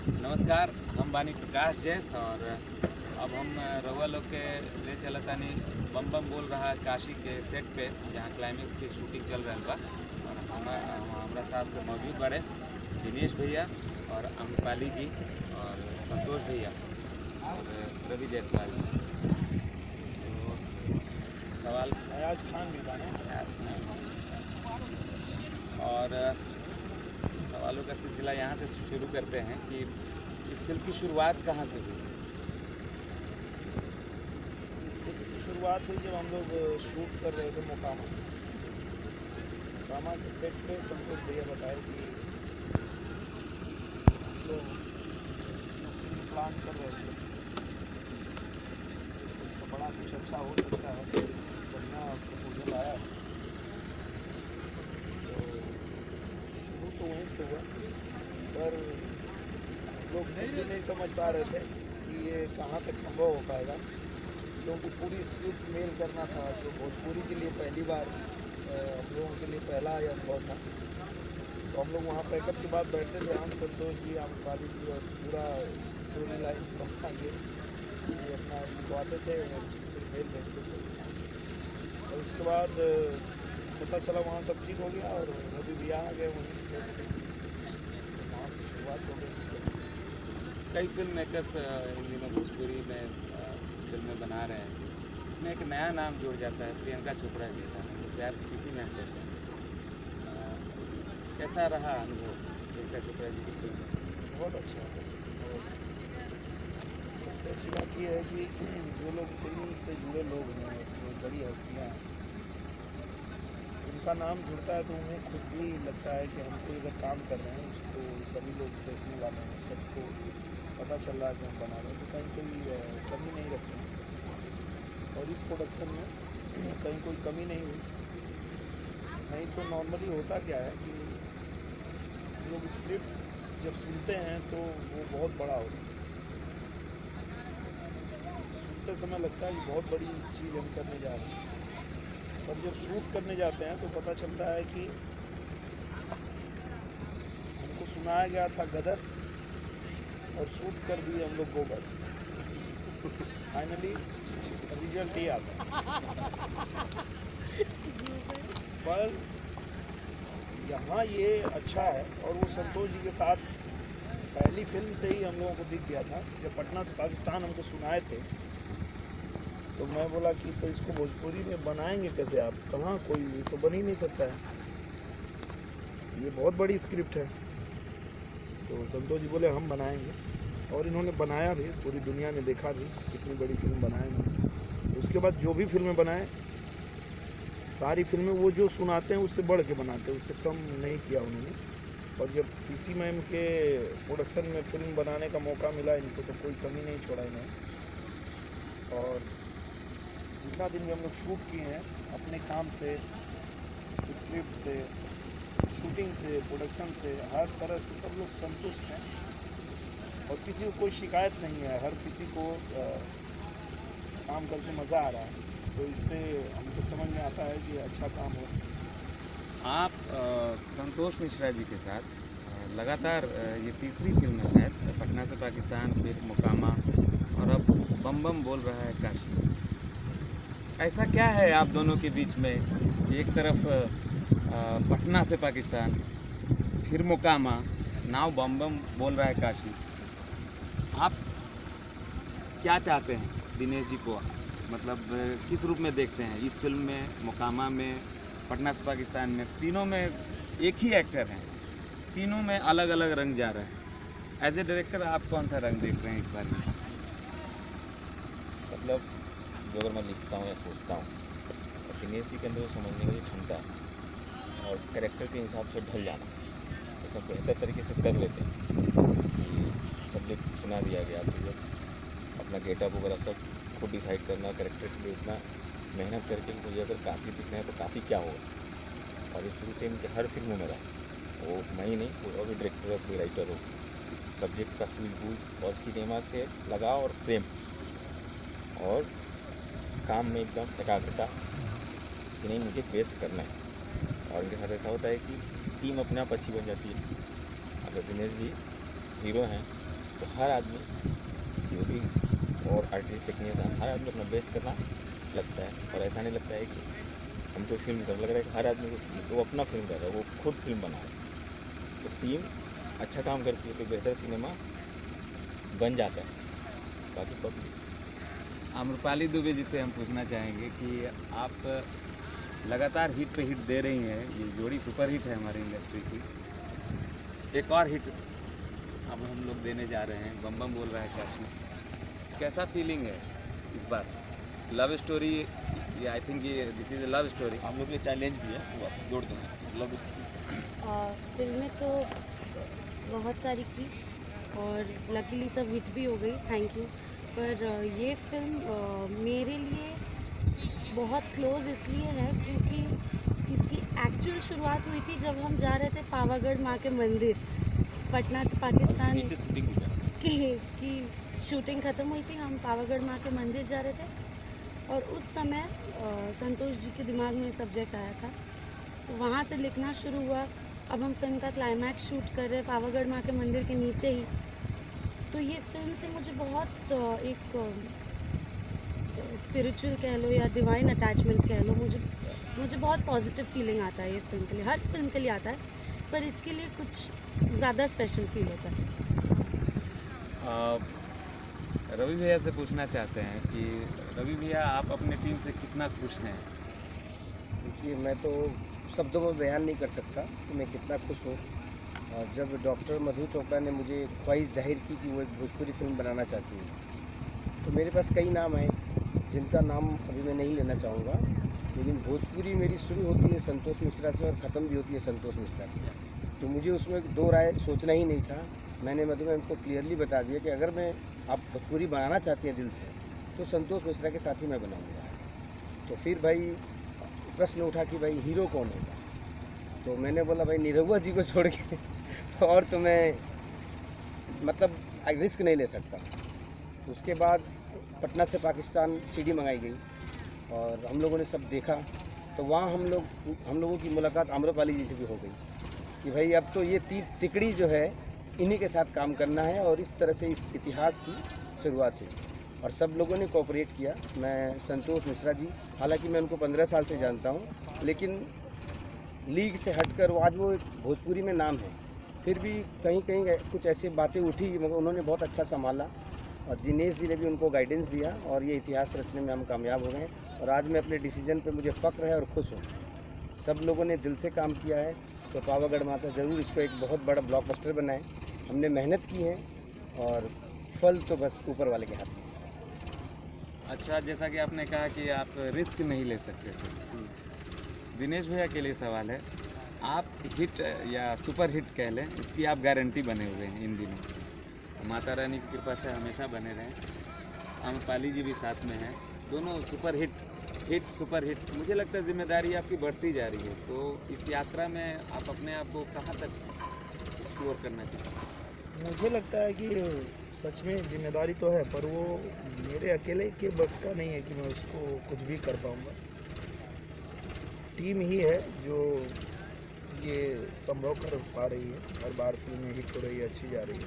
नमस्कार, हम बानी प्रकाश जैस और अब हम रउआ लोग के ले चलतानी बम बम बोल रहा है काशी के सेट पे, जहाँ क्लाइमेक्स की शूटिंग चल रहा बा। और हमारा साथ मौजूद बड़े दिनेश भैया और अम्रपाली जी और संतोष भैया और रवि जायसवाल जी। तो सवाल अयाज खान भी था ना। और सवालों का सिलसिला यहाँ से शुरू करते हैं कि इस फिल्म की शुरुआत कहाँ से हुई? इस फिल्म की शुरुआत हुई जब हम लोग शूट कर रहे थे मोकामा के सेट पे। संतोष भैया बताए कि हम लोग फिल्म प्लान कर रहे थे, उसका बड़ा कुछ अच्छा हो सकता है, बढ़िया प्रपोजल आया। तो शुरू तो वहीं से हुआ, पर लोग ये नहीं समझ पा रहे थे कि ये कहाँ तक संभव हो पाएगा, क्योंकि पूरी स्क्रिप्ट मेल करना था जो भोजपुरी के लिए पहली बार हम लोगों के लिए पहला अनुभव था। तो हम लोग वहाँ पैकअप के बाद बैठते थे, हम संतोष जी, आम्रपाली जी, और पूरा स्टोरी लाइन बना के ये अपना लिखवाते थे और उसको फिर मेल भेजते थे। और उसके बाद पता चला वहाँ सब ठीक हो गया और रवि भैया आ गए वहीं से, तो वहाँ से शुरुआत हो गई। कई फिल्म मेकर्स इन दिनों भोजपुरी में फिल्में बना रहे हैं। इसमें एक नया नाम जुड़ जाता है, प्रियंका चोपड़ा जी का। हम लोग प्यार से किसी नाम लेते हैं। कैसा रहा अनुभव प्रियंका चोपड़ा जी की फिल्म में? बहुत अच्छा है। और सबसे अच्छी बात यह है कि जो लोग फिल्म से जुड़े लोग हैं, जो बड़ी हस्तियाँ हैं, उनका नाम जुड़ता है तो उन्हें खुद भी लगता है कि हम कोई अगर काम कर रहे हैं उसको सभी लोग देखने वाले हैं, सबको पता चल रहा है कि हम बना रहे हैं, तो कहीं कोई कमी नहीं रखते हैं। और इस प्रोडक्शन में कहीं कोई कमी नहीं हुई। नहीं तो नॉर्मली होता क्या है कि हम लोग स्क्रिप्ट जब सुनते हैं तो वो बहुत बड़ा होता है, सुनते समय लगता है कि बहुत बड़ी चीज़ हम करने जा रहे हैं, पर जब शूट करने जाते हैं तो पता चलता है कि हमको सुनाया गया था गदर और शूट कर दिए हम लोग गोबर। फाइनली रिजल्ट ये आता है। पर यहाँ ये अच्छा है, और वो संतोष जी के साथ पहली फिल्म से ही हम लोगों को दिख गया था। जब पटना से पाकिस्तान हमको सुनाए थे तो मैं बोला कि तो इसको भोजपुरी में बनाएंगे कैसे आप, कहाँ कोई ये तो बन ही नहीं सकता है, ये बहुत बड़ी स्क्रिप्ट है। तो संतोष जी बोले हम बनाएंगे, और इन्होंने बनाया भी, पूरी दुनिया ने देखा भी कितनी बड़ी फिल्म बनाएंगे। उसके बाद जो भी फिल्में बनाए, सारी फिल्में वो जो सुनाते हैं उससे बढ़ के बनाते हैं, उससे कम नहीं किया उन्होंने। और जब पीसी मैम के प्रोडक्शन में फिल्म बनाने का मौका मिला इनको, तो कोई कमी नहीं छोड़ा इन्होंने। और जितना दिन भी हम लोग शूट किए हैं, अपने काम से, स्क्रिप्ट से, शूटिंग से, प्रोडक्शन से, हर तरह से सब लोग संतुष्ट हैं और किसी को कोई शिकायत नहीं है। हर किसी को काम करके मज़ा आ रहा है, तो इससे हमको समझ में आता है कि अच्छा काम हो। आप संतोष मिश्रा जी के साथ लगातार ये तीसरी फिल्म है शायद, पटना से पाकिस्तान, फिर मोकामा और अब बम बम बोल रहा है काशी। ऐसा क्या है आप दोनों के बीच में? एक तरफ पटना से पाकिस्तान, फिर मोकामा, नाव बम बम बोल रहा है काशी। आप क्या चाहते हैं दिनेश जी को, मतलब किस रूप में देखते हैं इस फिल्म में, मोकामा में, पटना से पाकिस्तान में? तीनों में एक ही एक्टर हैं, तीनों में अलग अलग रंग जा रहे हैं। एज ए डायरेक्टर आप कौन सा रंग देख रहे हैं इस बारे में? मतलब जो अगर मैं लिखता हूँ या सोचता हूँ, और दिनेश जी के अंदर वो समझने की क्षमता है और कैरेक्टर के हिसाब से ढल जाना, तो बेहतर तरीके से कर लेते हैं कि सब्जेक्ट सुना दिया गया, तो जब अपना गेटअप वगैरह सब खुद डिसाइड करना, कैरेक्टर के लिए इतना मेहनत करके मुझे अगर काशी दिखना है तो काशी क्या होगा। और इस शुरू से इनके हर फिल्मों में रहा, वो मैं ही नहीं, कोई और भी डायरेक्टर हो, कोई राइटर हो, सब्जेक्ट का सूझबूझ और सिनेमा से लगाव और प्रेम और काम में एकदम एकाग्रता कि नहीं मुझे बेस्ट करना है। और इनके साथ ऐसा होता है कि टीम अपने आप अच्छी बन जाती है। अगर दिनेश जी हीरो हैं तो हर आदमी जो भी और आर्टिस्ट टेक्नीशियन हर आदमी अपना बेस्ट करना लगता है, और ऐसा नहीं लगता है कि हम कोई फिल्म कर, लग रहा है कि हर आदमी को वो अपना फिल्म कर रहा है, वो खुद फिल्म बना रहा है। तो टीम अच्छा काम करती है तो बेहतर सिनेमा बन जाता है। बाकी पब्लिक आम्रपाली दुबे जी से हम पूछना चाहेंगे कि आप लगातार हिट पे हिट दे रही हैं, ये जोड़ी सुपर हिट है हमारी इंडस्ट्री की। एक और हिट अब हम लोग देने जा रहे हैं, बम बम बोल रहा है काशी। कैसा फीलिंग है इस बार? लव स्टोरी, ये आई थिंक ये this is a love story. हम लोग के लिए चैलेंज भी है, वो आप जोड़ देंगे लव स्टोरी। फिल्में तो बहुत सारी की और लकीली सब हिट भी हो गई, थैंक यू। पर ये फिल्म मेरे लिए बहुत क्लोज इसलिए है क्योंकि इसकी एक्चुअल शुरुआत हुई थी जब हम जा रहे थे पावागढ़ माँ के मंदिर, पटना से पाकिस्तान नीचे शूटिंग भी है। की शूटिंग ख़त्म हुई थी। हम पावागढ़ माँ के मंदिर जा रहे थे और उस समय संतोष जी के दिमाग में सब्जेक्ट आया था, तो वहाँ से लिखना शुरू हुआ। अब हम फिल्म का क्लाइमैक्स शूट कर रहे हैं पावागढ़ माँ के मंदिर के नीचे ही। तो ये फिल्म से मुझे बहुत एक स्पिरिचुअल कह लो या डिवाइन अटैचमेंट कह लो, मुझे बहुत पॉजिटिव फीलिंग आता है ये फिल्म के लिए। हर फिल्म के लिए आता है, पर इसके लिए कुछ ज़्यादा स्पेशल फील होता है। रवि भैया से पूछना चाहते हैं कि रवि भैया आप अपने टीम से कितना खुश हैं? देखिए, मैं तो शब्दों में बयान नहीं कर सकता कि मैं कितना खुश हूँ। और जब डॉक्टर मधु चोपड़ा ने मुझे ख्वाहिश जाहिर की कि वो एक भोजपुरी फिल्म बनाना चाहती है, तो मेरे पास कई नाम हैं जिनका नाम अभी मैं नहीं लेना चाहूँगा, लेकिन भोजपुरी मेरी शुरू होती है संतोष मिश्रा से और ख़त्म भी होती है संतोष मिश्रा से। तो मुझे उसमें दो राय सोचना ही नहीं था। मैंने मधु मैम को क्लियरली बता दिया कि अगर मैं आप भोजपुरी बनाना चाहती हैं दिल से, तो संतोष मिश्रा के साथ ही मैं बनाऊँगा। तो फिर भाई प्रश्न उठा कि भाई हीरो कौन होगा, तो मैंने बोला भाई निरहुआ जी को छोड़ के तो और तो मैं मतलब रिस्क नहीं ले सकता। उसके बाद पटना से पाकिस्तान सीडी मंगाई गई और हम लोगों ने सब देखा, तो वहाँ हम लोगों की मुलाकात आम्रपाली जी से भी हो गई कि भाई अब तो ये तिकड़ी जो है इन्हीं के साथ काम करना है, और इस तरह से इस इतिहास की शुरुआत हुई और सब लोगों ने कोऑपरेट किया। मैं संतोष मिश्रा जी, हालांकि मैं उनको 15 साल से जानता हूँ, लेकिन लीग से हटकर आज वो एक भोजपुरी में नाम है, फिर भी कहीं कहीं कुछ ऐसी बातें उठी मगर उन्होंने बहुत अच्छा संभाला और दिनेश जी ने भी उनको गाइडेंस दिया और ये इतिहास रचने में हम कामयाब हो गए। और आज मैं अपने डिसीजन पे मुझे फ़ख्र है और खुश हूँ। सब लोगों ने दिल से काम किया है, तो पावागढ़ माता ज़रूर इसको एक बहुत बड़ा ब्लॉकबस्टर बनाए। हमने मेहनत की है और फल तो बस ऊपर वाले के हाथ में। अच्छा, जैसा कि आपने कहा कि आप रिस्क नहीं ले सकते थे, दिनेश भैया के लिए सवाल है, आप हिट या सुपर हिट कह लें, इसकी आप गारंटी बने हुए हैं इन दिनों। माता रानी की कृपा से हमेशा बने रहें। आम्रपाली जी भी साथ में हैं, दोनों सुपर हिट सुपर हिट। मुझे लगता है जिम्मेदारी आपकी बढ़ती जा रही है, तो इस यात्रा में आप अपने आप को कहाँ तक एक्सप्लोर करना चाहते हैं? मुझे लगता है कि सच में जिम्मेदारी तो है, पर वो मेरे अकेले के बस का नहीं है कि मैं उसको कुछ भी कर पाऊँगा। टीम ही है जो ये संभव कर पा रही है, हर बार फिल्में हिट हो रही है, अच्छी जा रही है,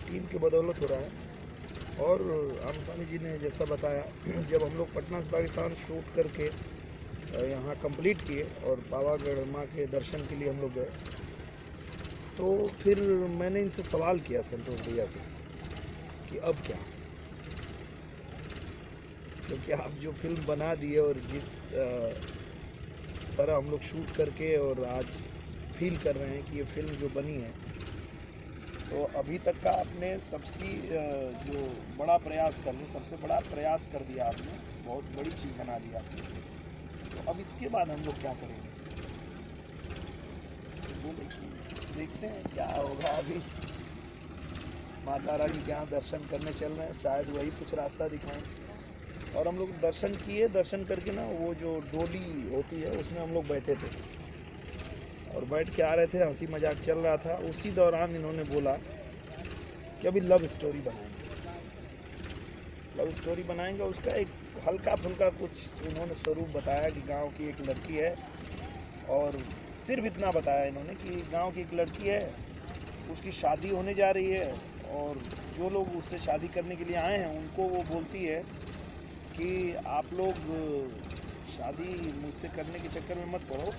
टीम की बदौलत हो रहा है। और आम्रपाली जी ने जैसा बताया, जब हम लोग पटना से पाकिस्तान शूट करके यहाँ कंप्लीट किए और पावागढ़ माँ के दर्शन के लिए हम लोग गए, तो फिर मैंने इनसे सवाल किया संतोष भैया से कि अब क्या, क्योंकि आप जो फिल्म बना दिए और जिस तरह हम लोग शूट करके और आज फील कर रहे हैं कि ये फिल्म जो बनी है, तो अभी तक का आपने सबसे जो बड़ा प्रयास सबसे बड़ा प्रयास कर दिया आपने, बहुत बड़ी चीज़ बना दी आपने। तो अब इसके बाद हम लोग क्या करेंगे? तो बोले कि देखते हैं क्या होगा। अभी माता रानी के यहाँ दर्शन करने चल रहे हैं, शायद वही कुछ रास्ता दिखाएं। और हम लोग दर्शन किए, दर्शन करके ना वो जो डोली होती है उसमें हम लोग बैठे थे और बैठ के आ रहे थे, हंसी मजाक चल रहा था। उसी दौरान इन्होंने बोला कि अभी लव स्टोरी बनाएंगे। उसका एक हल्का फुल्का कुछ उन्होंने स्वरूप बताया कि गांव की एक लड़की है, और सिर्फ इतना बताया इन्होंने कि गांव की एक लड़की है उसकी शादी होने जा रही है और जो लोग उससे शादी करने के लिए आए हैं उनको वो बोलती है कि आप लोग शादी मुझसे करने के चक्कर में मत पड़ो,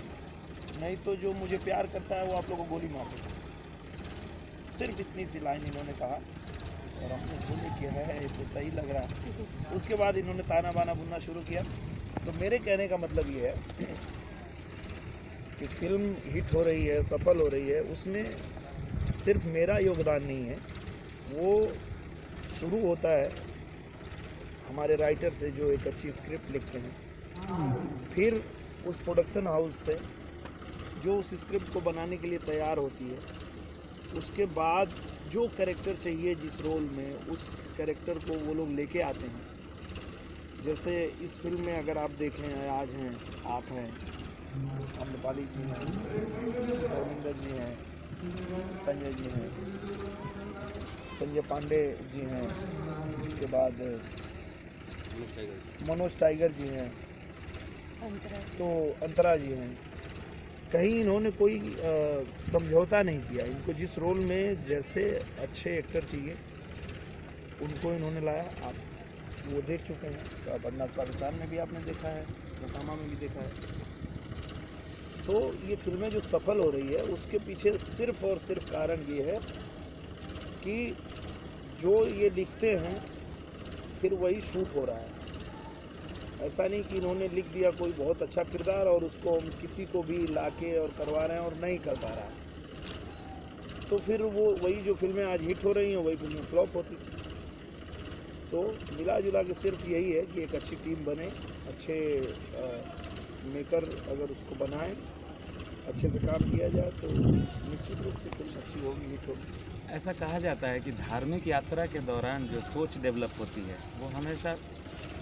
नहीं तो जो मुझे प्यार करता है वो आप लोगों को गोली मार देगा। सिर्फ इतनी सी लाइन इन्होंने कहा और हमने बोले कि है तो सही लग रहा है। उसके बाद इन्होंने ताना बाना बुनना शुरू किया। तो मेरे कहने का मतलब ये है कि फिल्म हिट हो रही है, सफल हो रही है, उसमें सिर्फ मेरा योगदान नहीं है। वो शुरू होता है हमारे राइटर से जो एक अच्छी स्क्रिप्ट लिखते हैं, फिर उस प्रोडक्शन हाउस से जो उस स्क्रिप्ट को बनाने के लिए तैयार होती है, उसके बाद जो कैरेक्टर चाहिए जिस रोल में, उस कैरेक्टर को वो लोग लेके आते हैं। जैसे इस फिल्म में अगर आप देख लें, आज हैं, आप हैं, अम्रपाली जी हैं, धर्मेंद्र जी हैं, संजय जी हैं, संजय पांडे जी हैं, इसके बाद मनोज टाइगर जी हैं, तो अंतरा जी हैं। कहीं इन्होंने कोई समझौता नहीं किया। इनको जिस रोल में जैसे अच्छे एक्टर चाहिए उनको इन्होंने लाया। आप वो देख चुके हैं, तो पटना पाकिस्तान में भी आपने देखा है, मोकामा में भी देखा है। तो ये फिल्में जो सफल हो रही है उसके पीछे सिर्फ और सिर्फ कारण ये है कि जो ये लिखते हैं फिर वही शूट हो रहा है। ऐसा नहीं कि इन्होंने लिख दिया कोई बहुत अच्छा किरदार और उसको हम किसी को भी लाके और करवा रहे हैं और नहीं कर पा रहा है, तो फिर वो वही जो फिल्में आज हिट हो रही हैं वही फिल्में फ्लॉप होती। तो मिला जुला के सिर्फ यही है कि एक अच्छी टीम बने, अच्छे मेकर अगर उसको बनाएं, अच्छे से काम किया जाए तो निश्चित रूप से फिल्म अच्छी होगी, हिट होगी। ऐसा कहा जाता है कि धार्मिक यात्रा के दौरान जो सोच डेवलप होती है वो हमेशा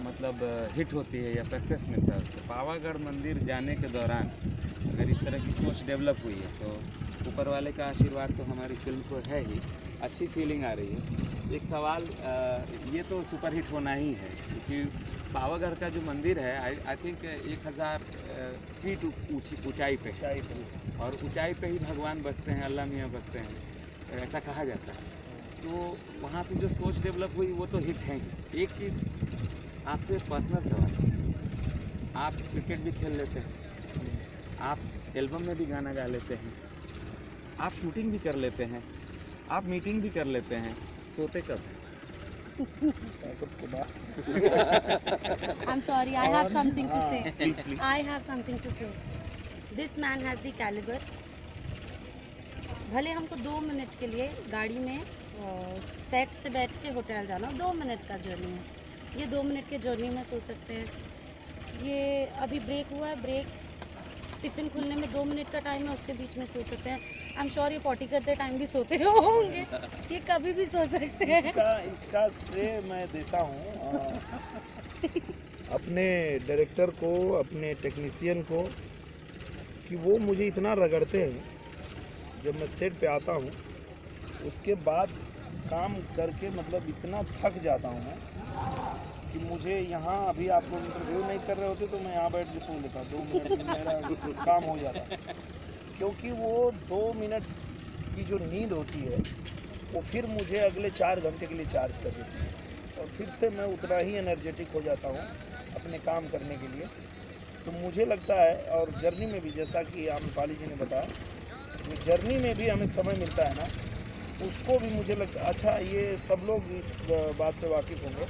मतलब हिट होती है या सक्सेस मिलता है उसको। पावागढ़ मंदिर जाने के दौरान अगर इस तरह की सोच डेवलप हुई है तो ऊपर वाले का आशीर्वाद तो हमारी फिल्म को है ही, अच्छी फीलिंग आ रही है। एक सवाल, ये तो सुपरहिट होना ही है क्योंकि पावागढ़ का जो मंदिर है आई थिंक 1000 फीट ऊंचाई पे है और ऊंचाई पे ही भगवान बसते हैं, अल्लाह मियाँ बसते हैं, ऐसा कहा जाता है। तो वहाँ से जो सोच डेवलप हुई वो तो हिट है ही। एक चीज़ आपसे पर्सनल सवाल, आप क्रिकेट भी खेल लेते हैं, आप एल्बम में भी गाना गा लेते हैं, आप शूटिंग भी कर लेते हैं, आप मीटिंग भी कर लेते हैं, सोते कब हैं? I'm sorry, I have something to say. Please, please. I have something to say. This man has the caliber. भले हमको 2 मिनट के लिए गाड़ी में सेट से बैठ के होटल जाना, 2 मिनट का जर्नी है, ये 2 मिनट के जर्नी में सो सकते हैं। ये अभी ब्रेक हुआ है, ब्रेक टिफ़िन खुलने में 2 मिनट का टाइम है, उसके बीच में सो सकते हैं। आई एम श्योर ये पॉटी करते टाइम भी सोते होंगे, ये कभी भी सो सकते हैं। इसका श्रेय मैं देता हूँ अपने डायरेक्टर को, अपने टेक्नीशियन को, कि वो मुझे इतना रगड़ते हैं जब मैं सेट पे आता हूँ। उसके बाद काम करके मतलब इतना थक जाता हूँ मैं कि मुझे यहाँ अभी आप लोग इंटरव्यू नहीं कर रहे होते तो मैं यहाँ बैठ के सो लेता, 2 मिनट में मेरा काम हो जाता। क्योंकि वो 2 मिनट की जो नींद होती है वो फिर मुझे अगले 4 घंटे के लिए चार्ज कर देती है और फिर से मैं उतना ही एनर्जेटिक हो जाता हूँ अपने काम करने के लिए। तो मुझे लगता है, और जर्नी में भी जैसा कि आम्रपाली जी ने बताया, तो जर्नी में भी हमें समय मिलता है ना, उसको भी मुझे लगता है, अच्छा ये सब लोग इस बात से वाकिफ़ होंगे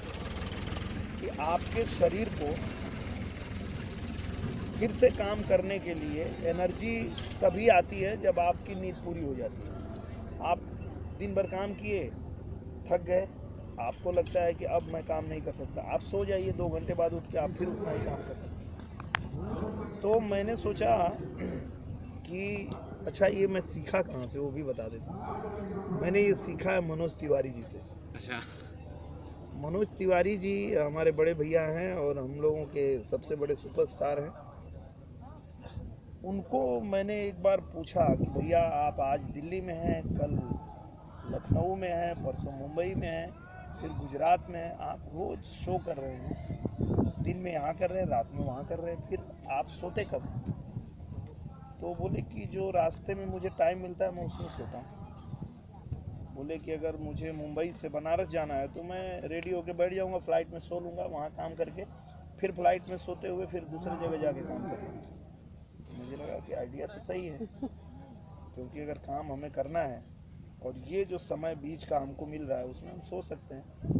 कि आपके शरीर को फिर से काम करने के लिए एनर्जी तभी आती है जब आपकी नींद पूरी हो जाती है। आप दिन भर काम किए, थक गए, आपको लगता है कि अब मैं काम नहीं कर सकता, आप सो जाइए, 2 घंटे बाद उठ के आप फिर उतना ही काम कर सकते हैं। तो मैंने सोचा कि अच्छा ये मैं सीखा कहाँ से वो भी बता देता हूँ। मैंने ये सीखा है मनोज तिवारी जी से। अच्छा, मनोज तिवारी जी हमारे बड़े भैया हैं और हम लोगों के सबसे बड़े सुपरस्टार हैं। उनको मैंने एक बार पूछा कि भैया आप आज दिल्ली में हैं, कल लखनऊ में हैं, परसों मुंबई में हैं, फिर गुजरात में हैं, आप रोज़ शो कर रहे हैं, दिन में यहाँ कर रहे हैं, रात में वहाँ कर रहे हैं, फिर आप सोते कब? तो बोले कि जो रास्ते में मुझे टाइम मिलता है मैं उसमें सोता हूँ। बोले कि अगर मुझे मुंबई से बनारस जाना है तो मैं रेडी होके बैठ जाऊंगा, फ़्लाइट में सो लूँगा, वहाँ काम करके फिर फ्लाइट में सोते हुए फिर दूसरी जगह जाके काम करूँगा। तो मुझे लगा कि आइडिया तो सही है, क्योंकि अगर काम हमें करना है और ये जो समय बीच का हमको मिल रहा है उसमें हम सो सकते हैं।